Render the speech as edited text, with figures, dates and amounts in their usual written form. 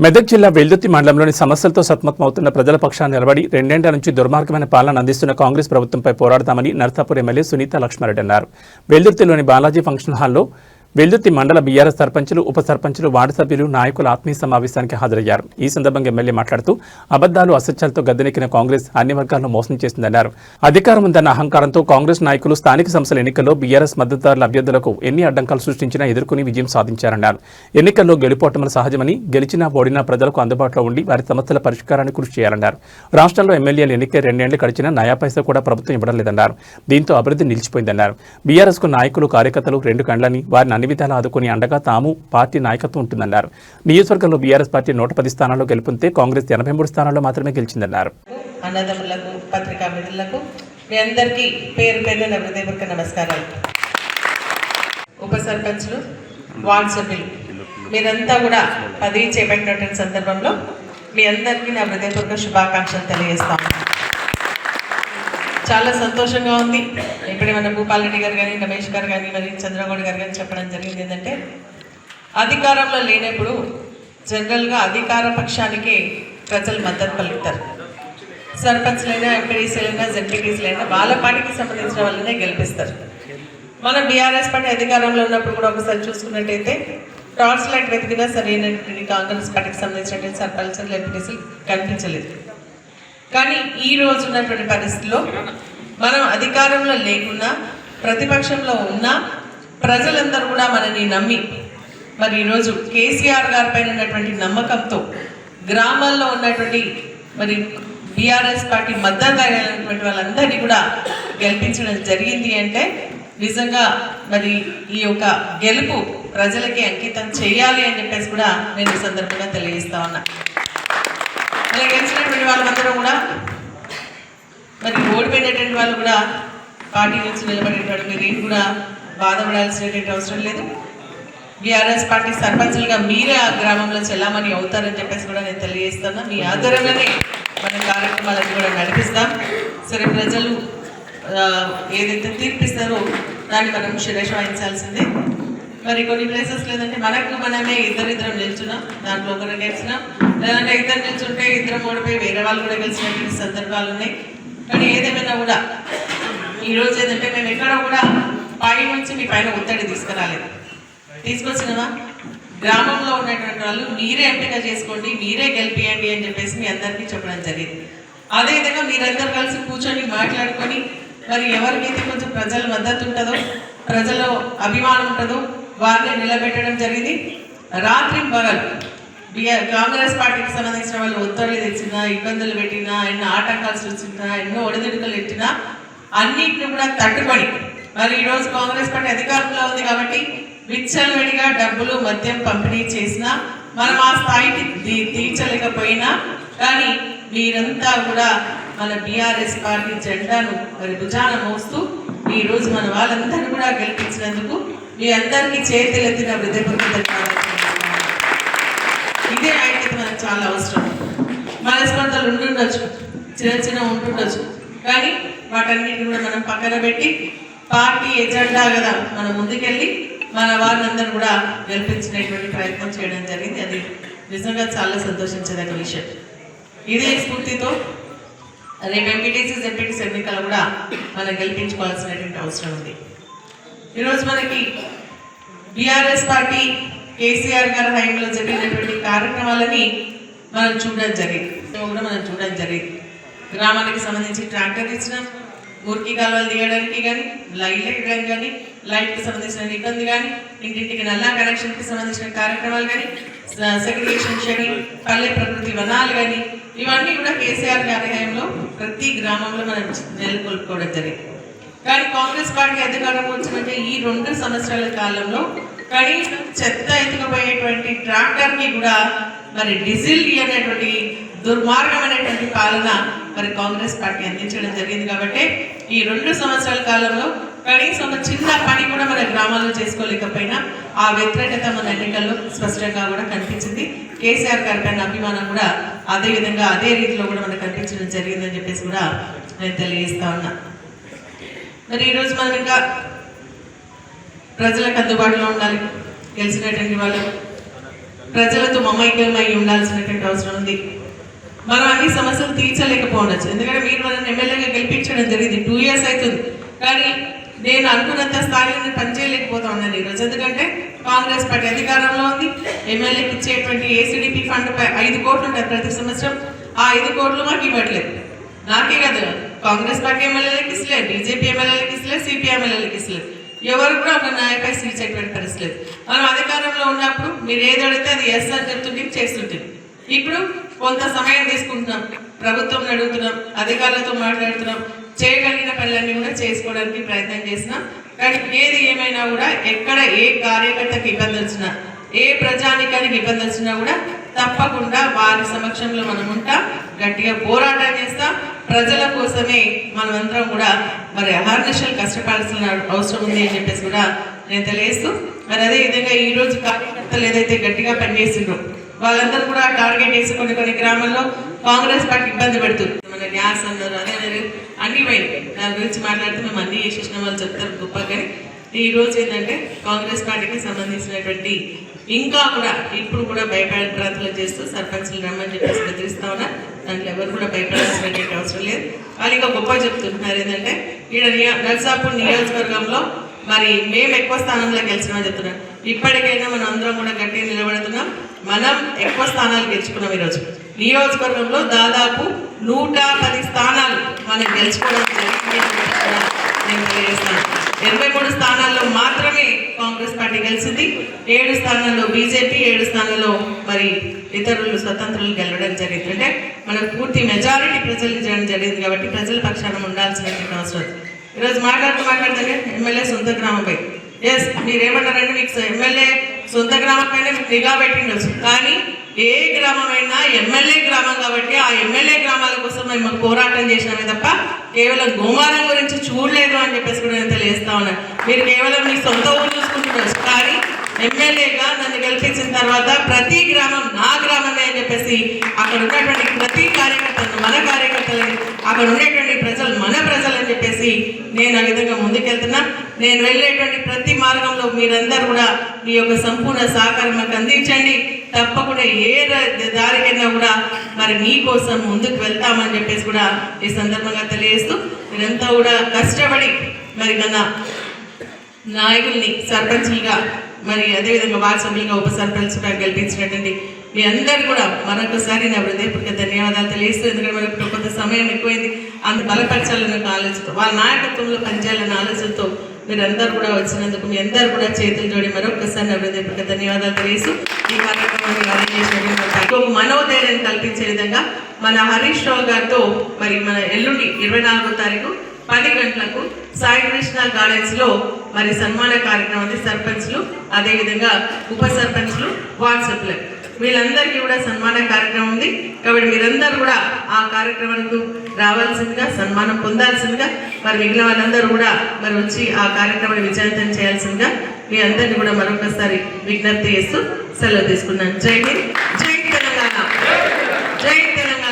మెదక్ జిల్లా వెల్దుర్తి మండలంలోని సమస్యలతో సతమతమవుతున్న ప్రజల పక్షాన్ని నిలబడి రెండేండ్ల నుంచి దుర్మార్గమైన పాలన అందిస్తున్న కాంగ్రెస్ ప్రభుత్వంపై పోరాడతామని నర్సాపూర్ ఎమ్మెల్యే సునీత లక్ష్మారెడ్డి అన్నారు. వెల్దుర్తిలోని బాలాజీ ఫంక్షన్ హాల్లో వెల్దుర్తి మండల బీఆర్ఎస్ సర్పంచులు, ఉప సర్పంచులు, వార్డు సభ్యులు, నాయకుల ఆత్మీయ సమావేశానికి హాజరయ్యారు. ఈ సందర్భంగా ఎమ్మెల్యే మాట్లాడుతూ అబద్దాలు, అసత్యాలతో గద్దెనెక్కిన కాంగ్రెస్ అన్ని వర్గాలను మోసం చేసిందన్నారు. అధికారం ఉందన్న అహంకారంతో కాంగ్రెస్ నాయకులు స్థానిక సంస్థల ఎన్నికల్లో బీఆర్ఎస్ మద్దతుదారుల అభ్యర్థులకు ఎన్ని అడ్డంకాలు సృష్టించినా ఎదుర్కొని విజయం సాధించారన్నారు. ఎన్నికల్లో గెలుపోవటం సహజమని, గెలిచినా ఓడినా ప్రజలకు అందుబాటులో ఉండి వారి సమస్యల పరిష్కారానికి కృషి చేయాలన్నారు. రాష్ట్రంలో ఎమ్మెల్యేలు ఎన్నికై 2 ఏళ్లు గడిచినా నయా పైసా కూడా ప్రభుత్వం ఇవ్వడం లేదన్నారు. దీంతో అభివృద్ధి నిలిచిపోయిందన్నారు. బీఆర్ఎస్ కు నాయకులు, కార్యకర్తలు 2 కళ్లని వారిని అన్ని విధాలా ఆదుకుని అండగా తాము పార్టీ నాయకత్వం ఉంటుందన్నారు. నియోజకవర్గంలో బీఆర్ఎస్ పార్టీ 110 స్థానాల్లో గెలుపొందితే కాంగ్రెస్ 83 స్థానాల్లో మాత్రమే గెలిచిందన్నారు. అన్నదమ్ములకు, పత్రికా మిత్రులకు మీ అందరికీ పేరు పేరున హృదయపూర్వక నమస్కారాలు. ఉప సర్పంచులు, వార్డు సభ్యులు మీరంతా కూడా పదవి చేపట్టినటువంటి సందర్భంలో మీ అందరికీ నా హృదయపూర్వక శుభాకాంక్షలు తెలియజేస్తాము. చాలా సంతోషంగా ఉంది. ఇప్పుడే మన భూపాల్ రెడ్డి గారు కానీ, రమేష్ గారు కానీ, మరి చంద్రగౌడ్ గారు కానీ చెప్పడం జరిగింది ఏంటంటే, అధికారంలో లేనప్పుడు జనరల్గా అధికార పక్షానికే ప్రజలు మద్దతు పలుకుతారు. సర్పంచ్లైనా, ఎంపీడీసీలైనా, జెడ్పీటీసీలైనా వాళ్ళ పార్టీకి సంబంధించిన వాళ్ళనే గెలిపిస్తారు. మన బీఆర్ఎస్ పార్టీ అధికారంలో ఉన్నప్పుడు కూడా ఒకసారి చూసుకున్నట్టయితే టార్చ్ లైట్ వెతికినా సరైనటువంటి కాంగ్రెస్ పార్టీకి సంబంధించినటువంటి సర్పంచ్లు, ఎంపీడీసీలు కనిపించలేదు. కానీ ఈ రోజు ఉన్నటువంటి పరిస్థితుల్లో మనం అధికారంలో లేకున్నా, ప్రతిపక్షంలో ఉన్నా ప్రజలందరూ కూడా మనని నమ్మి మరి ఈరోజు కేసీఆర్ గారి పైన ఉన్నటువంటి నమ్మకంతో గ్రామాల్లో ఉన్నటువంటి మరి బీఆర్ఎస్ పార్టీ మద్దతుదారులైనటువంటి వాళ్ళందరినీ కూడా గెలిపించడం జరిగింది అంటే నిజంగా మరి ఈ యొక్క గెలుపు ప్రజలకి అంకితం చేయాలి అని చెప్పేసి కూడా నేను ఈ సందర్భంగా తెలియజేస్తా ఉన్నా. అలా గెలిచినటువంటి వాళ్ళందరూ కూడా మరి ఓడిపోయినటువంటి వాళ్ళు కూడా పార్టీ నుంచి నిలబడేటువంటి మీరు ఏం కూడా బాధపడాల్సినటువంటి అవసరం లేదు. బీఆర్ఎస్ పార్టీ సర్పంచులుగా మీరే ఆ గ్రామంలో చెల్లామని అవుతారని చెప్పేసి కూడా నేను తెలియజేస్తున్నా. మీ ఆధ్వర్యంలోనే మన కార్యక్రమాలను కూడా నడిపిస్తాం. సరే, ప్రజలు ఏదైతే తీర్పిస్తారో దాన్ని మనం శిరస్సు వహించాల్సిందే. మరి కొన్ని ప్లేసెస్ లేదంటే మనకు మనమే ఇద్దరిద్దరం నిల్చున్నాం, దాంట్లో ఒకరు గెలిచినాం, లేదంటే ఇద్దరు నిల్చుంటే ఇద్దరం ఓడిపోయి వేరే వాళ్ళు కూడా గెలిచినటువంటి సందర్భాలు ఉన్నాయి. కానీ ఏదేమైనా కూడా ఈరోజు ఏంటంటే మేము ఎక్కడ కూడా పై నుంచి మీ పైన ఒత్తిడి తీసుకురాలేదు. తీసుకొచ్చినవా గ్రామంలో ఉన్నటువంటి వాళ్ళు మీరే ఎంపిక చేసుకోండి, మీరే గెలిపియండి అని చెప్పేసి మీ అందరికీ చెప్పడం జరిగింది. అదేవిధంగా మీరందరూ కలిసి కూర్చొని మాట్లాడుకొని మరి ఎవరికైతే కొంచెం ప్రజల మద్దతు ఉంటుందో, ప్రజల అభిమానం ఉంటుందో వారిని నిలబెట్టడం జరిగింది. రాత్రి పగలు కాంగ్రెస్ పార్టీకి సంబంధించిన వాళ్ళు ఒత్తిడి తెచ్చినా, ఇబ్బందులు పెట్టినా, ఎన్నో ఆటంకాలు సృష్టించినా, ఎన్నో ఒడిదుడుకులు పెట్టినా అన్నింటిని కూడా తట్టుకొని మరి ఈరోజు కాంగ్రెస్ పార్టీ అధికారంలో ఉంది కాబట్టి విచ్చలవిడిగా డబ్బులు, మద్యం పంపిణీ చేసినా మనం ఆ స్థాయికి తీర్చలేకపోయినా కానీ మీరంతా కూడా మన బీఆర్ఎస్ పార్టీ జెండాను మరి భుజాన మోస్తూ ఈరోజు మన వాళ్ళందరినీ కూడా గెలిపించినందుకు మీ అందరికీ చేతులెత్తిన హృదయపూర్వక ఇదే ఐక్యత మనకు చాలా అవసరం. మనస్పర్ధలు ఉంటుండొచ్చు, చిన్న ఉంటుండొచ్చు, కానీ వాటన్నిటిని కూడా మనం పక్కన పెట్టి పార్టీ ఎజెండా కదా మనం ముందుకెళ్ళి మన వారినందరూ కూడా గెలిపించినటువంటి ప్రయత్నం చేయడం జరిగింది. అది నిజంగా చాలా సంతోషించేదగ్గ విషయం. ఇదే స్ఫూర్తితో రేపు ఎంపీటీసీ, జెడ్పీటీసీ ఎన్నికలు కూడా మనం గెలిపించుకోవాల్సినటువంటి అవసరం ఉంది. ఈరోజు మనకి బీఆర్ఎస్ పార్టీ కేసీఆర్ గారి హయాంలో జరిగినటువంటి కార్యక్రమాలని మనం చూడడం జరిగింది. గ్రామానికి సంబంధించి ట్రాక్టర్ ఇచ్చినాం, మురికి కాలువలు తీయడానికి కానీ, లైట్ వేయడానికి కానీ, లైట్కి సంబంధించిన ఇబ్బంది కానీ, ఇంటింటికి నల్లా కనెక్షన్కి సంబంధించిన కార్యక్రమాలు కానీ, సెగ్రిగేషన్ షెడ్యూల్, పల్లె ప్రకృతి వనాలు కానీ ఇవన్నీ కూడా కేసీఆర్ గారి హయాంలో ప్రతి గ్రామంలో మనం నెలకొల్పుకోవడం జరిగింది. కానీ కాంగ్రెస్ పార్టీ అధికారం వచ్చినట్టే ఈ 2 సంవత్సరాల కాలంలో కనీసం చెత్త ఎత్తుకుపోయేటువంటి ట్రాక్టర్కి కూడా మరి డీజిల్ అనేటువంటి దుర్మార్గమైనటువంటి పాలన మరి కాంగ్రెస్ పార్టీ అందించడం జరిగింది. కాబట్టి ఈ 2 సంవత్సరాల కాలంలో కనీసం ఒక చిన్న పని కూడా మన గ్రామాల్లో చేసుకోలేకపోయినా ఆ వ్యతిరేకత మన ఎన్నికల్లో స్పష్టంగా కూడా కనిపించింది. కేసీఆర్ గారి పైన అభిమానం కూడా అదే విధంగా అదే రీతిలో కూడా మనకు కనిపించడం జరిగిందని చెప్పేసి కూడా నేను తెలియజేస్తా ఉన్నా. మరి ఈరోజు మనం ఇంకా ప్రజలకు అందుబాటులో ఉండాలి. గెలిచినటువంటి వాళ్ళు ప్రజలతో మమైక్యమై ఉండాల్సినటువంటి అవసరం ఉంది. మనం అన్ని సమస్యలు తీర్చలేకపోవచ్చు, ఎందుకంటే మీరు మనల్ని ఎమ్మెల్యేగా గెలిపించడం జరిగింది. 2 years అవుతుంది, కానీ నేను అనుకున్నంత స్థాయిలో పనిచేయలేకపోతా ఉన్నాను ఈరోజు. ఎందుకంటే కాంగ్రెస్ పార్టీ అధికారంలో ఉంది. ఎమ్మెల్యేకి ఇచ్చేటువంటి ఏసీడీపీ ఫండ్ 5 కోట్లు ఉంటుంది ప్రతి సంవత్సరం. ఆ 5 కోట్లు మాకు ఇవ్వట్లేదు. నాకే కదా, కాంగ్రెస్ పార్టీ ఎమ్మెల్యేలకు ఇస్తలేదు, బీజేపీ ఎమ్మెల్యేలకు ఇస్తలేదు, సిపిఐ ఎమ్మెల్యేలకు ఇస్తలేదు. ఎవరు కూడా ఒక న్యాయపై ఇచ్చేటువంటి పరిస్థితి లేదు. మనం అధికారంలో ఉన్నప్పుడు మీరు ఏది అడిగితే అది ఎస్ అని చెప్తుంటే చేస్తుంటే, ఇప్పుడు కొంత సమయం తీసుకుంటున్నాం, ప్రభుత్వం అడుగుతున్నాం, అధికారులతో మాట్లాడుతున్నాం, చేయగలిగిన పనులన్నీ కూడా చేసుకోవడానికి ప్రయత్నం చేసినాం. కానీ ఏది ఏమైనా కూడా ఎక్కడ ఏ కార్యకర్తకి ఇబ్బంది వచ్చినా, ఏ ప్రజానికానికి ఇబ్బంది వచ్చినా కూడా తప్పకుండా వారి సమక్షంలో మనం ఉంటాం, గట్టిగా పోరాటం చేస్తాం. ప్రజల కోసమే మనమందరం కూడా మరి అహర్నిశలు కష్టపడాల్సిన అవసరం ఉంది అని చెప్పేసి కూడా నేను తెలియజేస్తూ, మరి అదేవిధంగా ఈరోజు కార్యకర్తలు ఏదైతే గట్టిగా పనిచేసిండ్రో వాళ్ళందరూ కూడా టార్గెట్ వేసి కొన్ని గ్రామాల్లో కాంగ్రెస్ పార్టీ ఇబ్బంది పెడుతుంది. మన గ్యాస్ అన్నారు, అదే అన్ని పోయింది. దాని గురించి మాట్లాడితే మేము అన్ని చేసేసిన వాళ్ళు చెప్తారు గొప్ప. కానీ ఈరోజు ఏంటంటే కాంగ్రెస్ పార్టీకి సంబంధించినటువంటి ఇంకా కూడా ఇప్పుడు కూడా భయప్రాంతాలు చేస్తూ సర్పంచ్లు రమ్మని చెప్పేసి బెదిరిస్తా ఉన్నా. దాంట్లో ఎవరు కూడా భయపడాల్సినటువంటి అవసరం లేదు. వాళ్ళు ఇంకా గొప్ప చెప్తుంటున్నారు ఏంటంటే ఈడ నర్సాపూర్ నియోజకవర్గంలో మరి మేము ఎక్కువ స్థానంలో గెలిచినామని చెప్తున్నాం. ఇప్పటికైనా మనం అందరం కూడా గట్టిగా నిలబడుతున్నాం. మనం ఎక్కువ స్థానాలు గెలుచుకున్నాం. ఈరోజు నియోజకవర్గంలో దాదాపు 110 స్థానాలు మనం గెలుచుకోవడం జరిగింది. నేను తెలియజేస్తాను. 23 స్థానాల్లో మాత్రమే కాంగ్రెస్ పార్టీ గెలిచింది. 7 స్థానాల్లో బీజేపీ, 7 స్థానాల్లో మరి ఇతరులు స్వతంత్రులు గెలవడం జరిగింది. అంటే మనకు పూర్తి మెజారిటీ ప్రజలు చేయడం జరిగింది. కాబట్టి ప్రజల పక్షాన ఉండాల్సినటువంటి అవసరం. ఈరోజు మాట్లాడుతూనే ఎమ్మెల్యే సొంత గ్రామంపై ఎస్ మీరేమన్నారంటే మీకు ఎమ్మెల్యే సొంత గ్రామం పైన మీకు నిఘా పెట్టిండొచ్చు, కానీ ఏ గ్రామమైనా ఎమ్మెల్యే గ్రామం కాబట్టి ఆ ఎమ్మెల్యే గ్రామాల కోసం మేము పోరాటం చేసినామే తప్ప కేవలం గోమారం గురించి చూడలేదు అని చెప్పేసి కూడా నేను తెలియజేస్తా ఉన్నాను. మీరు కేవలం మీ సొంత ఊరు చూసుకుంటున్నారు, కానీ ఎమ్మెల్యేగా నన్ను గెలిపించిన తర్వాత ప్రతి గ్రామం నా గ్రామమే అని చెప్పేసి అక్కడ ఉన్నటువంటి ప్రతి కార్యకర్తలను మన కార్యకర్తలని, అక్కడ ఉండేటువంటి ప్రజలు మన ప్రజలు అని చెప్పేసి నేను ఆ విధంగా ముందుకెళ్తున్నా. నేను వెళ్ళేటువంటి ప్రతి మార్గంలో మీరందరూ కూడా మీ యొక్క సంపూర్ణ సహకారం మాకు అందించండి. తప్పకుండా ఏ దారికైనా కూడా మరి మీకోసం ముందుకు వెళ్తామని చెప్పేసి కూడా ఈ సందర్భంగా తెలియజేస్తూ, మీరంతా కూడా కష్టపడి మరి మన నాయకుల్ని సర్పంచ్లుగా మరి అదేవిధంగా వార్డు సభ్యులుగా ఉప సర్పంచ్గా గెలిపించినటువంటి మీ అందరు కూడా మరొకసారి నా హృదయపూర్వక ధన్యవాదాలు తెలియజేస్తూ, ఎందుకంటే మనకు కొంత సమయం ఎక్కువైంది, అంత బలపరచాలన్న ఆలోచనతో వాళ్ళ నాయకత్వంలో పనిచేయాలన్న ఆలోచనతో మీరందరూ కూడా వచ్చినందుకు మీ అందరూ కూడా చేతులు జోడి మరొకసారి నా హృదయపూర్వక ధన్యవాదాలు తెలియజేస్తూ ఈ కార్యక్రమాన్ని అరేంజ్ చేసినటువంటి ఒక మనోధైర్యాన్ని కల్పించే విధంగా మన హరీష్ రావు గారితో మరి మన ఎల్లుండి 24వ తారీఖు 10 గంటలకు సాయి కృష్ణ గార్డెన్స్ లో మరి సన్మాన కార్యక్రమం ఉంది. సర్పంచ్లు, అదేవిధంగా ఉప సర్పంచ్లు, వార్డు సభ్యులు వీళ్ళందరికీ కూడా సన్మాన కార్యక్రమం ఉంది. కాబట్టి మీరందరూ కూడా ఆ కార్యక్రమానికి రావాల్సిందిగా, సన్మానం పొందాల్సిందిగా, మరి మిగిలిన వాళ్ళందరూ కూడా మరి వచ్చి ఆ కార్యక్రమాన్ని విజయవంతం చేయాల్సిందిగా మీ అందరినీ కూడా మరొకసారి విజ్ఞప్తి చేస్తూ సెలవు తీసుకున్నాను. జై హింద్, జై